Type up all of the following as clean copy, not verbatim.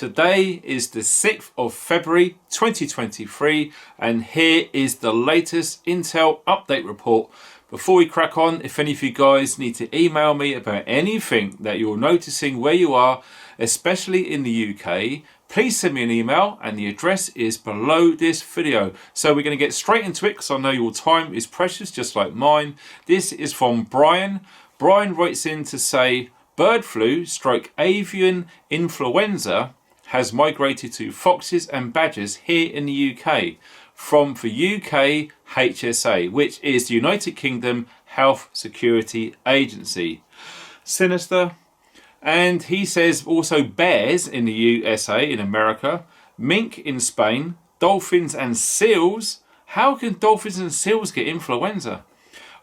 Today is the 6th of February 2023 and here is the latest Intel update report. Before we crack on, if any of you guys need to email me about anything that you're noticing where you are, especially in the UK, please send me an email and the address is below this video. So we're going to get straight into it because I know your time is precious just like mine. This is from Brian. Brian writes in to say, bird flu / avian influenza has migrated to foxes and badgers here in the UK from the UK HSA, which is the United Kingdom Health Security Agency. Sinister. And he says also bears in the USA, in America, mink in Spain, dolphins and seals. How can dolphins and seals get influenza?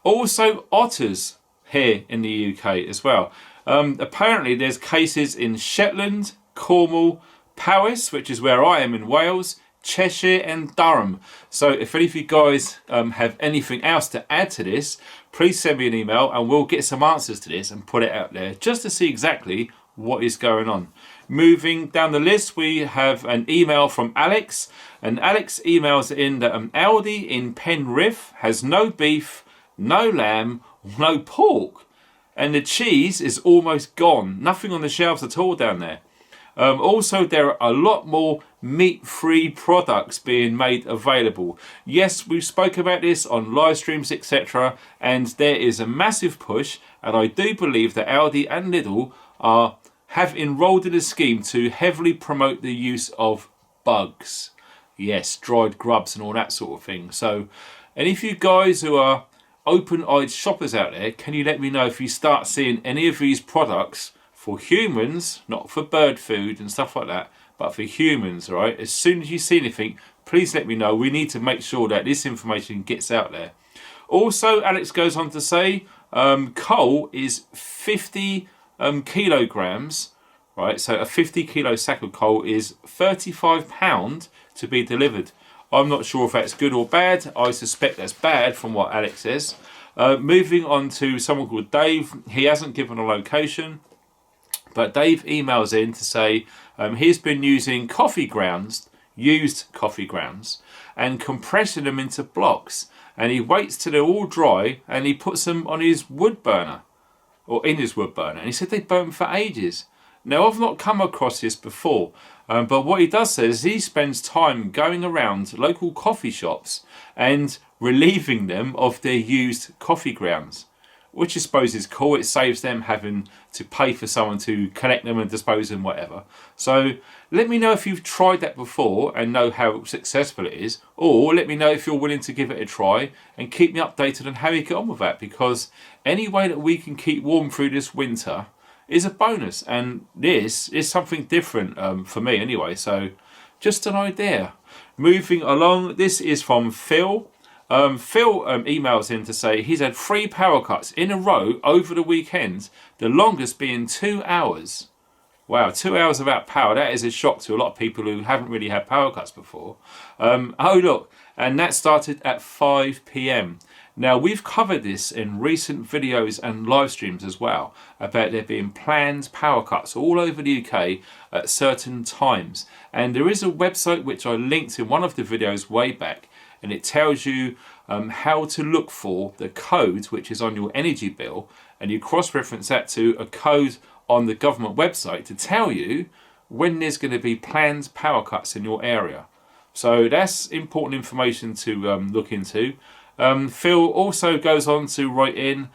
Also otters here in the UK as well. Apparently there's cases in Shetland, Cornwall, Powys, which is where I am in Wales, Cheshire and Durham. So if any of you guys have anything else to add to this, please send me an email and we'll get some answers to this and put it out there just to see exactly what is going on. Moving down the list, we have an email from Alex, and Alex emails in that Aldi in Penrith has no beef, no lamb, no pork, and the cheese is almost gone. Nothing on the shelves at all down there. Also, there are a lot more meat-free products being made available. Yes, we've spoken about this on live streams, etc. And there is a massive push, and I do believe that Aldi and Lidl have enrolled in a scheme to heavily promote the use of bugs. Yes, dried grubs and all that sort of thing. So, any of you guys who are open-eyed shoppers out there, can you let me know if you start seeing any of these products for humans, not for bird food and stuff like that, but for humans, right? As soon as you see anything, please let me know. We need to make sure that this information gets out there. Also, Alex goes on to say, coal is 50 kilograms, right? So a 50 kilo sack of coal is £35 to be delivered. I'm not sure if that's good or bad. I suspect that's bad from what Alex says. Moving on to someone called Dave. He hasn't given a location, but Dave emails in to say he's been using used coffee grounds, and compressing them into blocks. And he waits till they're all dry and he puts them on his wood burner, or in his wood burner. And he said they burn for ages. Now, I've not come across this before, but what he does say is he spends time going around local coffee shops and relieving them of their used coffee grounds, which I suppose is cool. It saves them having to pay for someone to collect them and dispose them, whatever. So let me know if you've tried that before and know how successful it is, or let me know if you're willing to give it a try and keep me updated on how you get on with that, because any way that we can keep warm through this winter is a bonus, and this is something different for me anyway. So just an idea. Moving along, this is from Phil. Phil emails in to say he's had 3 power cuts in a row over the weekend, the longest being 2 hours. Wow, 2 hours without power, that is a shock to a lot of people who haven't really had power cuts before. Oh look, and that started at 5 p.m. Now, we've covered this in recent videos and live streams as well, about there being planned power cuts all over the UK at certain times. And there is a website which I linked in one of the videos way back, and it tells you how to look for the code which is on your energy bill, and you cross-reference that to a code on the government website to tell you when there's going to be planned power cuts in your area. So that's important information to look into. Phil also goes on to write in,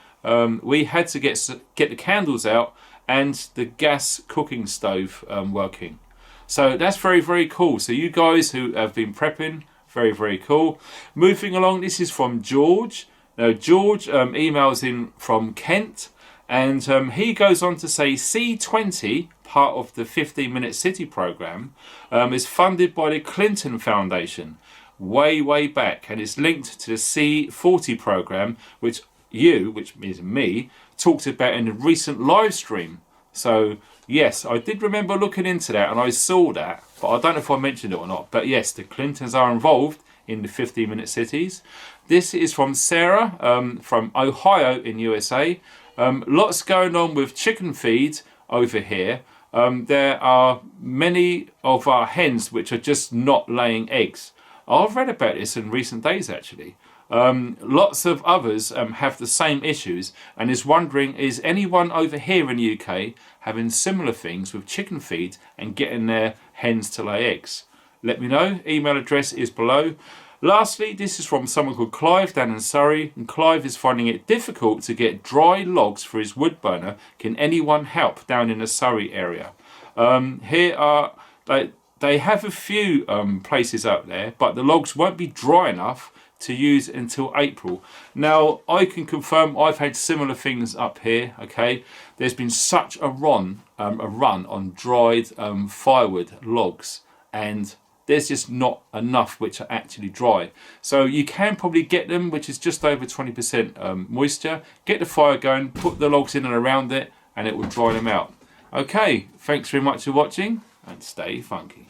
we had to get the candles out and the gas cooking stove working. So that's very, very cool. So you guys who have been prepping, very, very cool. Moving along, this is from George. Now, George emails in from Kent, and he goes on to say C20, part of the 15-minute city program, is funded by the Clinton Foundation way back, and it's linked to the C40 program, which means me, talked about in a recent live stream. So yes, I did remember looking into that and I saw that, but I don't know if I mentioned it or not. But yes, the Clintons are involved in the 15-minute cities. This is from Sarah from Ohio in USA. Lots going on with chicken feed over here. there are many of our hens which are just not laying eggs. I've read about this in recent days actually. Lots of others have the same issues and is wondering, is anyone over here in the UK having similar things with chicken feed and getting their hens to lay eggs? Let me know. Email address is below. Lastly, this is from someone called Clive down in Surrey, and Clive is finding it difficult to get dry logs for his wood burner. Can anyone help down in the Surrey area? Here are they have a few places out there, but the logs won't be dry enough to use until April. Now I can confirm I've had similar things up here. Okay, there's been such a run on dried firewood logs, and there's just not enough which are actually dry. So you can probably get them, which is just over 20% moisture. Get the fire going, put the logs in and around it, and it will dry them out. Okay, thanks very much for watching, and stay funky.